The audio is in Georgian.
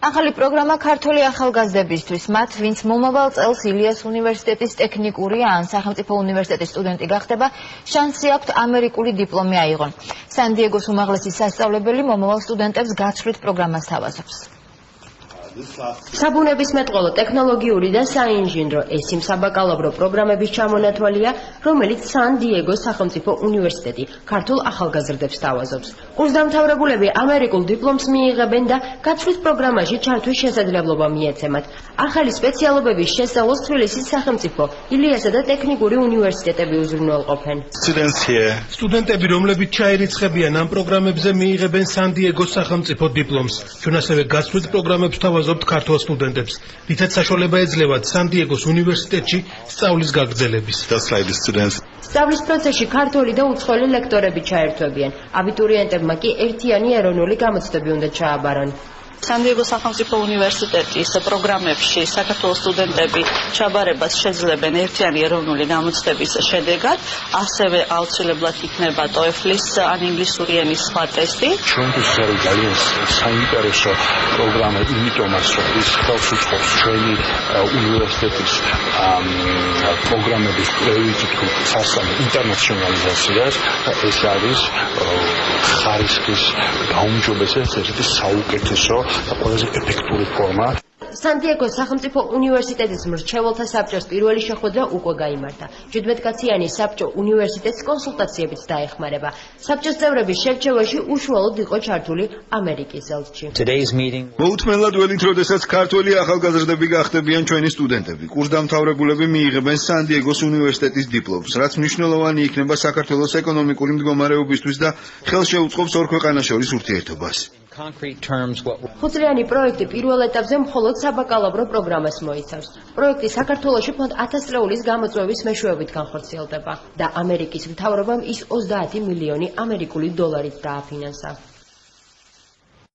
ახალი პროგრამა ქართული ახალგაზრდებისთვის, მათ, ვინც მომავალ წელს ილიას უნივერსიტეტის ტექნიკური ან სახელმწიფო უნივერსიტეტის სტუდენტი გახდება, შანსი აქვთ ამერიკული დიპლომი აიღონ. სან-დიეგოს უმაღლესი სასწავლებელი მომავალ სტუდენტებს გაცვლით პროგრამას თავაზობს. საბუნებისმეტყველო, ტექნოლოგიური და საინჟინრო ეს იმ საბაკალავრო პროგრამების ჩამონათვალია, რომელიც სან-დიეგოს სახელმწიფო უნივერსიტეტი ქართულ ახალგაზრდებს თავაზობს. კურსდამთავრებულები ამერიკულ დიპლომს მიიღებენ და გაცვლის პროგრამაში ჩართვის შესაძლებლობა მიეცემათ. ახალი სპეციალობების შესწავლას თბილისის სახელმწიფო, ილიასა და ტექნიკური უნივერსიტეტები უზრუნველყოფენ. სტუდენტები, რომლებიც ჩაირიცხებიან ამ პროგრამებზე, მიიღებენ სან-დიეგოს სახელმწიფო დიპლომს. ჩვენ ასევე გაცვლის პროგრამებს თავაზობთ ქართულ სტუდენტებს, რითაც საშუალება ეძლევათ სან-დიეგოს უნივერსიტეტში სწავლის გაგრძელების. სწავლის პროცესში ქართველი და უცხოელი ლექტორები ჩაერთვებიან. აბიტურიენტებმა კი ერთიანი ეროვნული გამოცდები უნდა ჩააბარონ. სან-დიეგოს სახელმწიფო უნივერსიტეტის პროგრამებში საქართველოს სტუდენტები ჩაბარებას შეძლებენ ერთიანი ეროვნული გამოცდების შედეგად, ასევე აუცილებლად იქნება TOEFL-ის ან ინგლისური ენის სხვა ტესტი. ჩვენთვის არის ძალიან საინტერესო პროგრამა, იმიტომაც რომ ის ხელს უწყობს ჩვენი უნივერსიტეტის პროგრამების სასწავლო ინტერნაციონალიზაციას. ეს არის ხარისხის გაუმჯობესების ერთ-ერთი საუკეთესო და ყველაზე ეფექტური ფორმა. სან-დიეგოს სახელმწიფო უნივერსიტეტის მრჩეველთა საბჭოს პირველი შეხვედრა უკვე გაიმართა. 17-კაციანი საბჭო უნივერსიტეტს კონსულტაციებით დაეხმარება. საბჭოს წევრების შერჩევაში უშუალოდ იყო ჩართული ამერიკის ელჩი. მოუთმენლად ველით, როდესაც ქართველი ახალგაზრდები გახდებიან ჩვენი სტუდენტები. კურსდამთავრებულები მიიღებენ სან-დიეგოს უნივერსიტეტის დიპლომს, რაც მნიშვნელოვანი იქნება საქართველოს ეკონომიკური მდგომარეობისთვის და ხელს შეუწყობს ორ ქვეყანას შორის ურთიერთობას. ხუთწლიანი პროექტი პირველ ეტაპზე მხოლოდ საბაკალავრო პროგრამას მოიცავს. პროექტი საქართველოში ფონდ 1000 წლეულის გამოწვევის მეშვეობით განხორციელდება და ამერიკის მთავრობამ ის 30 მილიონი ამერიკული დოლარით დააფინანსა.